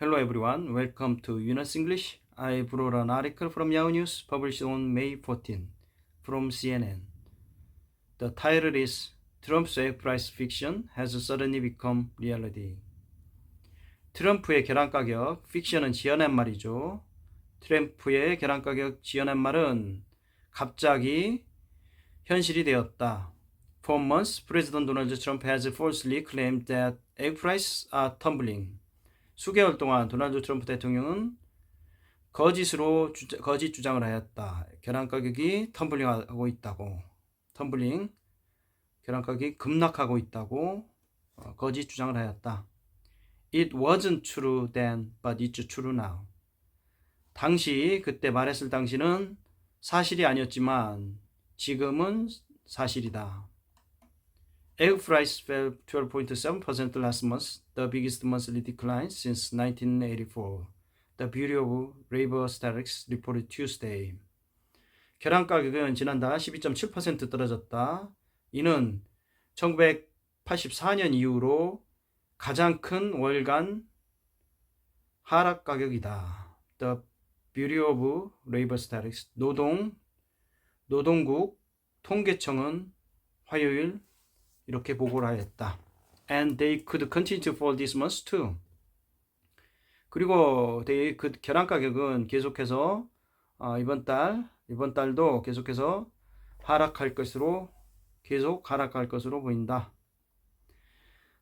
Hello everyone, welcome to Yunus English. I brought an article from Yahoo News published on May 14 from CNN. The title is Trump's egg price fiction has suddenly become reality. 트럼프의 계란 가격, 픽션은 지어낸 말이죠. 트럼프의 계란 가격 지어낸 말은 갑자기 현실이 되었다. For months, President Donald Trump has falsely claimed that egg prices are tumbling. 수개월 동안 도널드 트럼프 대통령은 거짓 주장을 하였다. 계란 가격이 텀블링하고 있다고. 계란 가격이 급락하고 있다고 거짓 주장을 하였다. It wasn't true then, but it's true now. 그때 말했을 당시는 사실이 아니었지만 지금은 사실이다. Egg price fell 12.7% last month, the biggest monthly decline since 1984. The Bureau of Labor Statistics reported Tuesday. 계란 가격은 지난달 12.7% 떨어졌다. 이는 1984년 이후로 가장 큰 월간 하락 가격이다. The Bureau of Labor Statistics, 노동국 통계청은 화요일 이렇게 보고를 하였다. And they could continue to fall this month too. 그리고 그 계란 가격은 계속해서 이번 달도 계속해서 계속 하락할 것으로 보인다.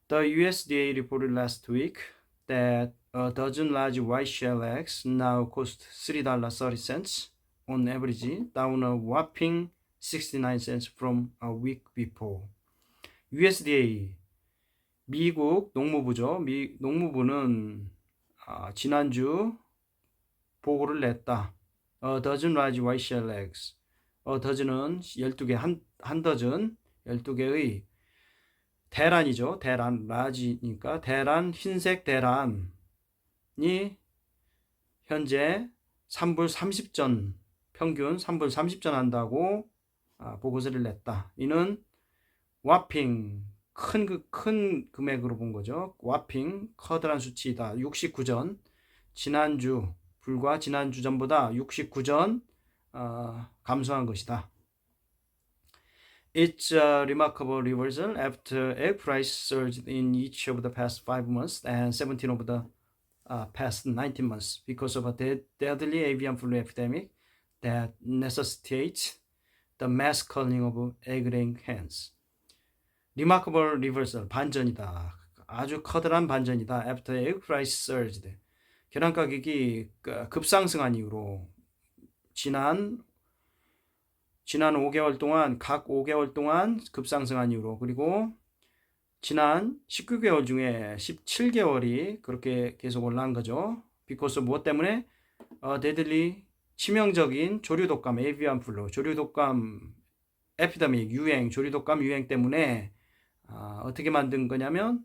The USDA reported last week that a dozen large white shell eggs now cost $3.30 on average, down a whopping 69 cents from a week before. USDA, 미국 농무부죠. 농무부는 지난주 보고를 냈다. A dozen large white shell eggs. A dozen은 12개, 한 더즌, 12개의 대란이죠. 대란, 라지니까 대란, 흰색 대란이 현재 3불 30전, 평균 3불 30전 한다고 보고서를 냈다. 이는 와핑, 큰 금액으로 본 거죠. 와핑, 커다란 수치이다. 69전, 불과 지난주 전보다 69전 감소한 것이다. It's a remarkable reversal after egg price surged in each of the past 5 months and 17 of the past 19 months because of a deadly avian flu epidemic that necessitates the mass culling of egg-laying hens. Remarkable reversal, 반전이다. 아주 커다란 반전이다. After egg price surged. 계란 가격이 급상승한 이후로 지난 5개월 동안, 각 5개월 동안 급상승한 이후로, 그리고 지난 19개월 중에 17개월이 그렇게 계속 올라간 거죠. because 무엇 때문에? deadly, 치명적인 조류독감, avian flu, 조류독감 에피데믹, 조류독감 유행 때문에 어떻게 만든 거냐면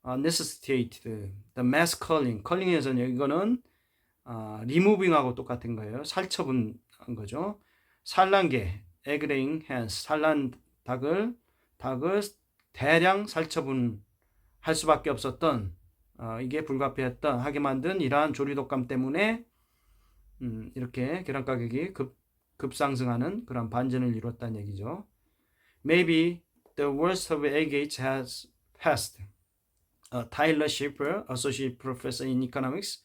necessitated, the mass culling, culling에서는 이거는 removing하고 똑같은 거예요. 살처분한 거죠. 산란계, egg laying hens, 산란 닭을 대량 살처분할 수밖에 없었던 이게 하게 만든 이러한 조류독감 때문에 이렇게 계란 가격이 급상승하는 그런 반전을 이뤘다는 얘기죠. Maybe the worst of egg age has passed. Tyler Schiffer, associate professor in economics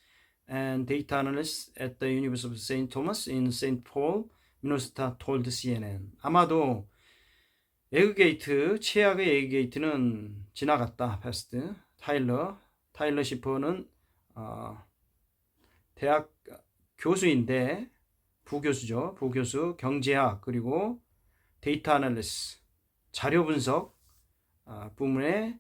and data analyst at the University of St. Thomas in St. Paul, Minnesota, told CNN. 아마도 최악의 에그게이트는 지나갔다. 패스트. 타일러 시퍼는 대학 교수인데 부교수, 경제학, 그리고 데이터 아날리스, 자료 분석 부문의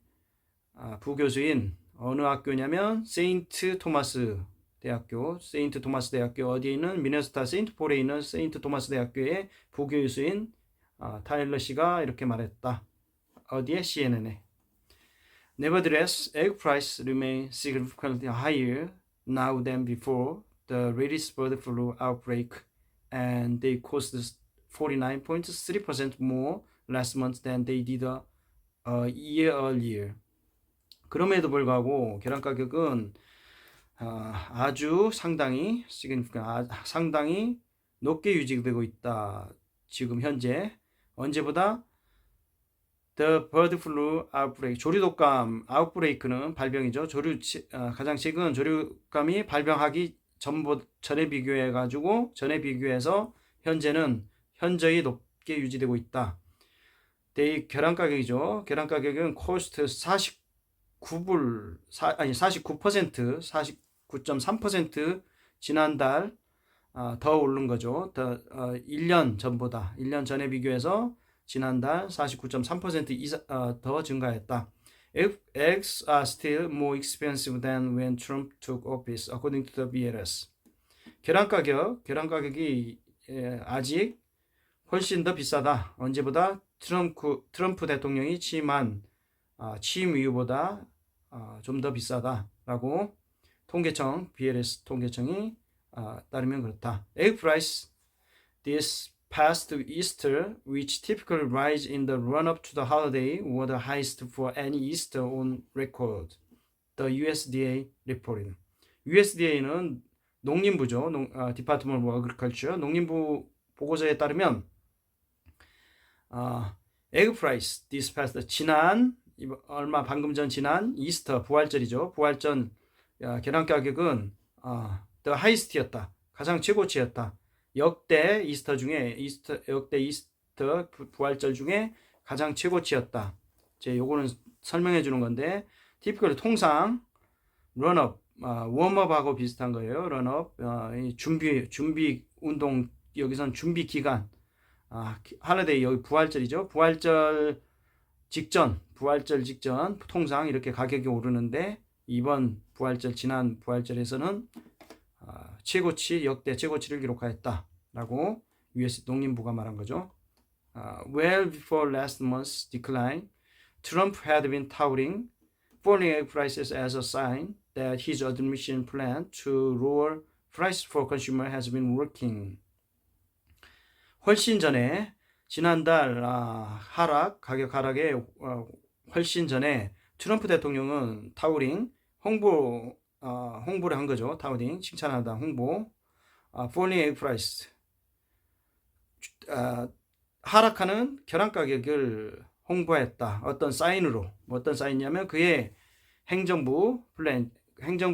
부교수인 어느 학교냐면 세인트 토마스 대학교 어디에 있는 미네소타 세인트폴에 있는 세인트 토마스 대학교의 부교수인 타일러 씨가 이렇게 말했다. 어디에? CNN에. Nevertheless, egg price remain significantly higher now than before the latest bird flu outbreak, and they cost 49.3% more last month than they did a year earlier. 그럼에도 불구하고 계란 가격은 아주 상당히 상당히 높게 유지되고 있다. 지금 현재 언제보다 The bird flu outbreak 조류독감 아웃브레이크는 발병이죠. 가장 최근 조류감이 발병하기 전에 비교해서 현저히 높게 유지되고 있다. 계란 가격이죠. 계란 가격은 코스트 49% 지난달 더 오른 거죠. 1년 전에 비교해서 지난달 49.3% 더 증가했다. Eggs are still more expensive than when Trump took office, according to the BLS. 계란 가격이 아직 훨씬 더 비싸다. 언제보다 트럼프 대통령이 취임 이후보다 좀 더 비싸다라고 BLS 통계청이 따르면 그렇다. Egg price this past Easter, which typically rise in the run-up to the holiday, were the highest for any Easter on record. The USDA reported. USDA는 농림부죠. Department of Agriculture. 농림부 보고서에 따르면 egg price this past 방금 전 지난 이스터 부활절이죠. 부활전 계란 가격은 the highest였다. 가장 최고치였다. 역대 이스터 부활절 중에 가장 최고치였다. 요거는 설명해 주는 건데, typically 통상 런업, 웜업하고 비슷한 거예요. 런업, 준비 운동, 여기선 준비 기간, 할리데이, 여기 부활절이죠. 부활절 직전 통상 이렇게 가격이 오르는데, 지난 부활절에서는 역대 최고치를 기록하였다라고 US 농림부가 말한 거죠. Well before last month's decline, Trump had been touting falling egg prices as a sign that his administration plan to lower prices for consumer has been working. 훨씬 전에 지난달 가격 하락에 훨씬 전에 트럼프 대통령은 홍보를 한 거죠. 칭찬하다 홍보. falling egg price. 하락하는 계란 가격을 홍보했다. 어떤 사인이냐면 그의 행정부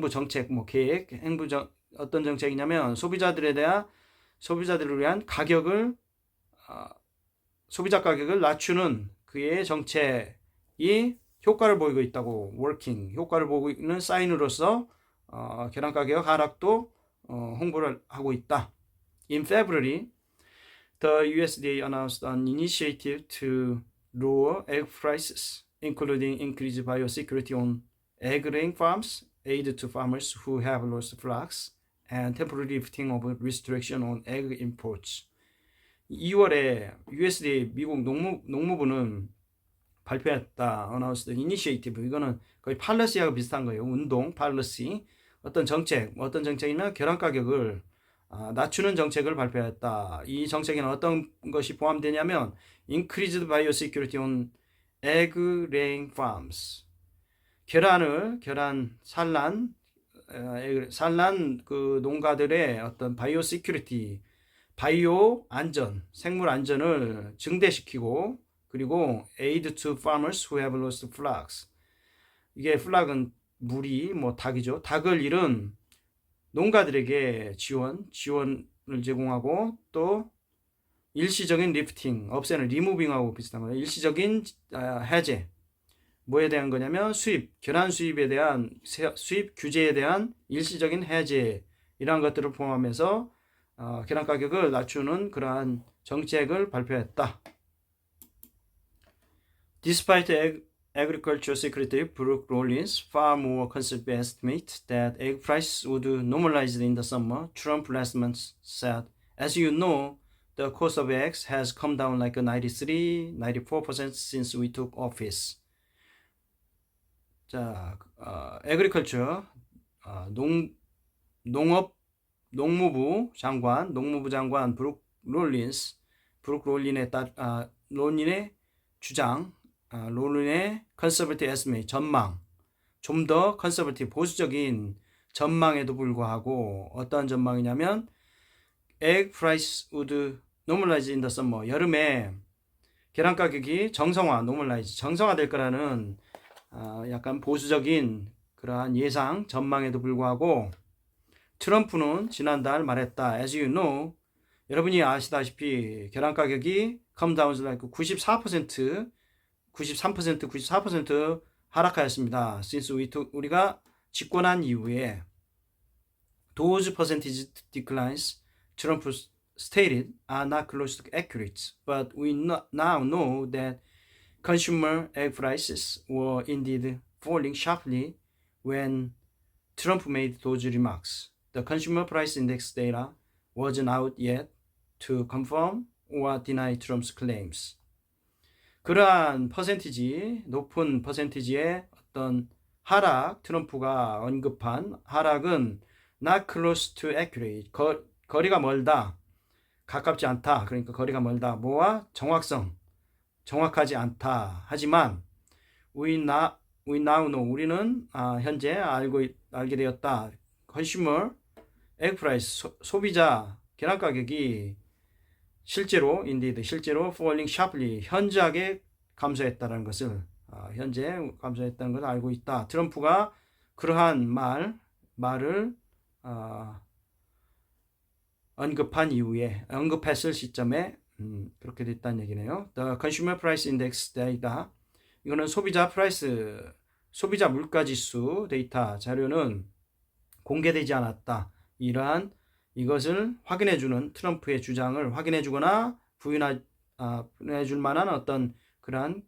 정책, 계획, 어떤 정책이냐면 소비자들을 위한 소비자 가격을 낮추는 그의 정책이 효과를 보이고 있다고, 효과를 보이는 사인으로서 계란 가격 하락도 홍보를 하고 있다. In February, the USDA announced an initiative to lower egg prices, including increased biosecurity on egg-laying farms, aid to farmers who have lost flocks, and temporary lifting of restriction on egg imports. 2월에 USDA 미국 농무부는 발표했다. announced initiative. 이거는 거의 팔러시하고 비슷한 거예요. 운동, 팔러시. 어떤 정책이면 계란 가격을 낮추는 정책을 발표했다. 이 정책에는 어떤 것이 포함되냐면 increased biosecurity on egg-laying farms. 산란 그 농가들의 어떤 바이오시큐리티, 생물 안전을 증대시키고, 그리고 aid to farmers who have lost flocks. 이게 플락은 무리, 닭이죠. 닭을 잃은 농가들에게 지원을 제공하고, 또 일시적인 리프팅, 없애는 리무빙하고 비슷한 거예요. 일시적인 해제. 뭐에 대한 거냐면 계란 수입 규제에 대한 일시적인 해제, 이러한 것들을 포함해서 계란 가격을 낮추는 그러한 정책을 발표했다. Despite Agriculture Secretary Brooke Rollins' far more conservative estimate that egg prices would normalize in the summer, Trump last month said, "As you know, the cost of eggs has come down like 94% since we took office." Agriculture, 농무부 장관 브룩 롤린의 주장, 롤린의 conservative estimate 전망, 좀 더 conservative 보수적인 전망에도 불구하고 어떤 전망이냐면 egg price would normalize in the summer. 여름에 계란 가격이 정상화될 거라는 약간 보수적인 그러한 예상 전망에도 불구하고 트럼프는 지난달 말했다. As you know, 여러분이 아시다시피 계란 가격이 come down like 94%, 94% 하락하였습니다. Since 우리가 집권한 이후에 those percentage declines Trump stated are not close to accurate, but we now know that consumer egg prices were indeed falling sharply when Trump made those remarks. The consumer price index data wasn't out yet to confirm or deny Trump's claims. 그러한 높은 퍼센티지의 어떤 하락, 트럼프가 언급한 하락은 not close to accurate, 거리가 멀다, 가깝지 않다. 그러니까 거리가 멀다. 뭐와 정확하지 않다. 하지만 we now know, 우리는 현재 알게 되었다. consumer egg price, 소비자 계란 가격이 실제로 falling sharply, 현저하게 감소했다는 것을 알고 있다. 트럼프가 그러한 말을 언급했을 시점에 그렇게 됐다는 얘기네요. The Consumer Price Index 데이터, 이거는 소비자 물가 지수 데이터 자료는 공개되지 않았다. 이것을 확인해주는 트럼프의 주장을 확인해주거나 부인해줄 만한 어떤 그러한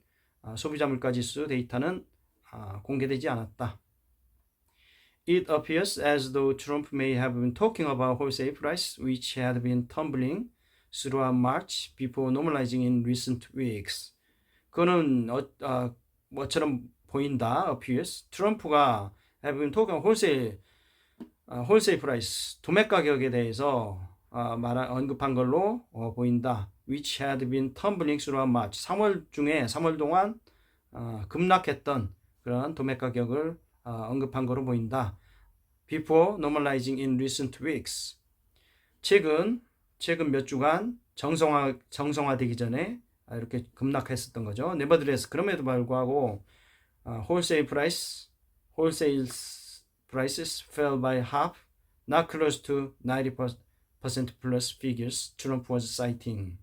소비자 물가 지수 데이터는 공개되지 않았다. It appears as though Trump may have been talking about wholesale price, which had been tumbling throughout March before normalizing in recent weeks. 그거는 뭐처럼 보인다. appears. 트럼프가 have been talking about wholesale price, 도매 가격에 대해서 언급한 걸로 보인다. Which had been tumbling throughout March. 3월 동안 급락했던 그런 도매 가격을 언급한 거로 보인다. Before normalizing in recent weeks. 최근 몇 주간 정성화되기 전에 이렇게 급락했었던 거죠. Nevertheless, 그럼에도 불구하고 wholesale prices fell by half, not close to 90% plus figures Trump was citing.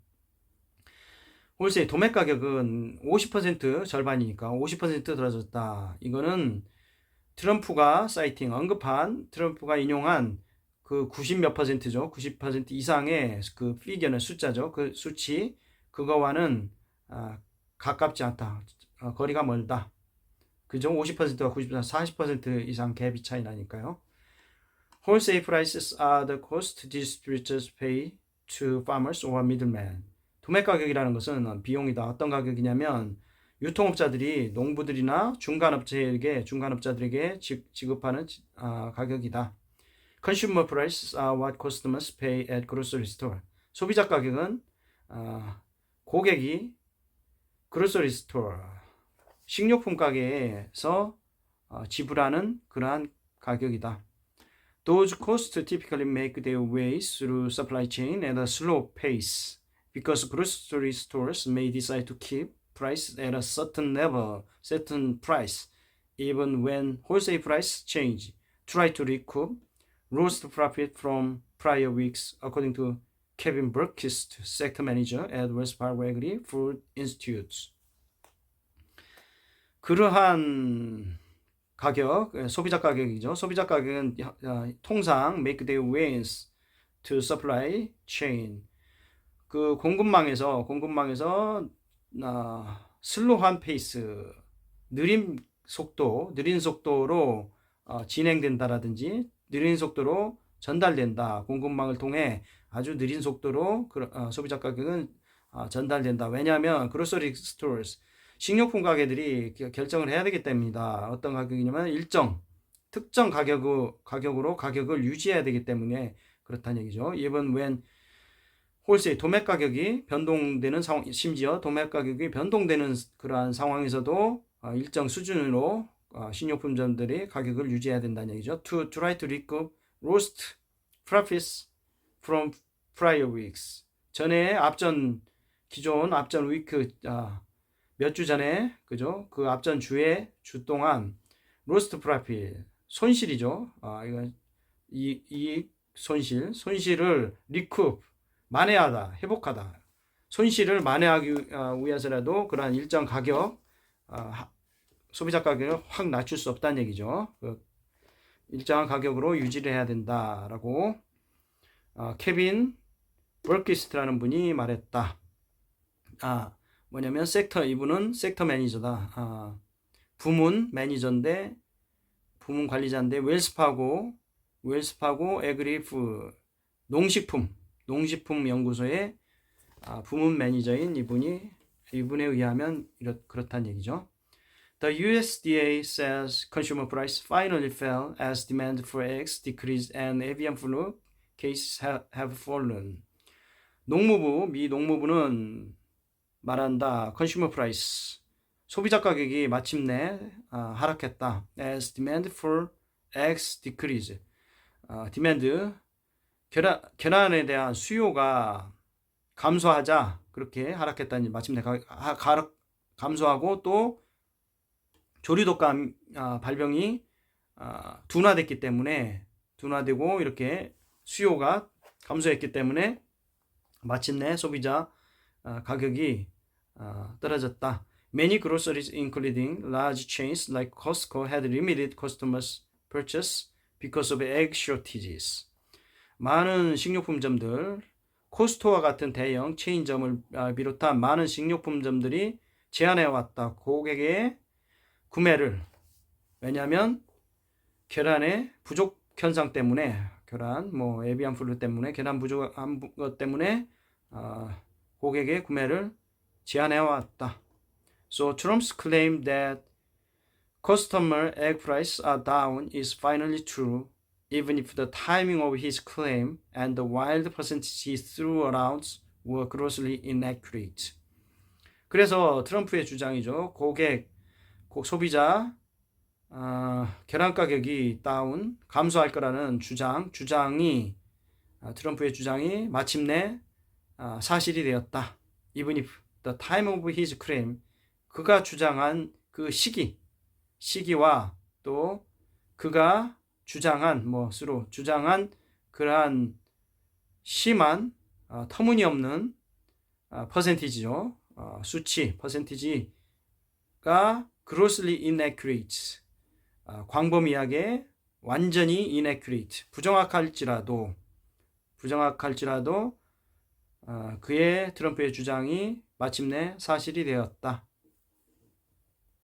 홀세일 도매 가격은 50% 절반이니까 50% 떨어졌다. 이거는 트럼프가 인용한 그 90몇 %죠. 90% 이상의 그 피겨는 숫자죠. 그 수치, 그거와는 가깝지 않다. 거리가 멀다. 그죠? 50%와 90%, 40% 이상 갭이 차이 나니까요. Wholesale prices are the cost distributors pay to farmers or middlemen. 도매 가격이라는 것은 비용이다. 어떤 가격이냐면 유통업자들이 농부들이나 중간업자들에게 지급하는 가격이다. Consumer prices are what customers pay at grocery store. 소비자 가격은 고객이 grocery store, 식료품 가게에서 지불하는 그러한 가격이다. Those costs typically make their way through supply chain at a slow pace because grocery stores may decide to keep price at a certain price, even when wholesale price change, try to recoup lost profit from prior weeks, according to Kevin Berkist, sector manager at Wells Fargo Agri Food Institute. 그러한 가격, 소비자 가격이죠. 소비자 가격은 통상 make their ways to supply chain. 그 공급망에서 슬로한 페이스, 느린 속도로 진행된다라든지 느린 속도로 전달된다. 공급망을 통해 아주 느린 속도로 소비자 가격은 전달된다. 왜냐하면 그로서리 스토어스, 식료품 가게들이 결정을 해야 되기 때문이다. 어떤 가격이냐면 특정 가격으로 가격을 유지해야 되기 때문에 그렇다는 얘기죠. Even when 홀세일 도매 가격이 변동되는 상황, 심지어 도매 가격이 변동되는 그러한 상황에서도 일정 수준으로 식료품점들이 가격을 유지해야 된다는 얘기죠. To try to recoup lost profits from prior weeks. 전에 기존 앞전 위크 몇 주 전에 그죠? 그 앞전 주 동안 lost profit 손실이죠. 이건 이 손실을 recoup 만회하다, 회복하다. 손실을 만회하기 위해서라도 그러한 일정 가격 소비자 가격을 확 낮출 수 없다는 얘기죠. 일정한 가격으로 유지를 해야 된다라고 케빈 버키스트라는 분이 말했다. 뭐냐면 이분은 섹터 매니저다. 부문 매니저인데 부문 관리자인데 웰스파고 에그리프 농식품 연구소의 부문 매니저인 이분에 의하면 그렇다는 얘기죠. The USDA says consumer price finally fell as demand for eggs decreased and avian flu cases have fallen. 미 농무부는 말한다. consumer price 소비자 가격이 마침내 하락했다. As demand for eggs decreased. demand 계란에 대한 수요가 감소하자 그렇게 하락했다니 마침내 감소하고 또 조류독감 발병이 둔화되고 이렇게 수요가 감소했기 때문에 마침내 소비자 가격이 떨어졌다. Many groceries, including large chains like Costco, had limited customers' purchase because of egg shortages. 많은 식료품점들, 코스트코와 같은 대형 체인점을 비롯한 많은 식료품점들이 제한해왔다. 고객의 구매를. 왜냐하면 계란의 부족 현상 때문에 에비안 플루 때문에 계란 부족한 것 때문에 고객의 구매를 제한해왔다. So Trump's claim that customer egg prices are down is finally true, even if the timing of his claim and the wild percentage he threw around were grossly inaccurate. 그래서 트럼프의 주장이죠. 소비자 계란 가격이 감소할 거라는 트럼프의 주장이 마침내 사실이 되었다. Even if the time of his claim, 그가 주장한 그 시기와 또 그가 주장한 그러한 심한 터무니없는 퍼센티지죠. 퍼센티지가 grossly inaccurate, 광범위하게 완전히 inaccurate, 부정확할지라도 트럼프의 주장이 마침내 사실이 되었다.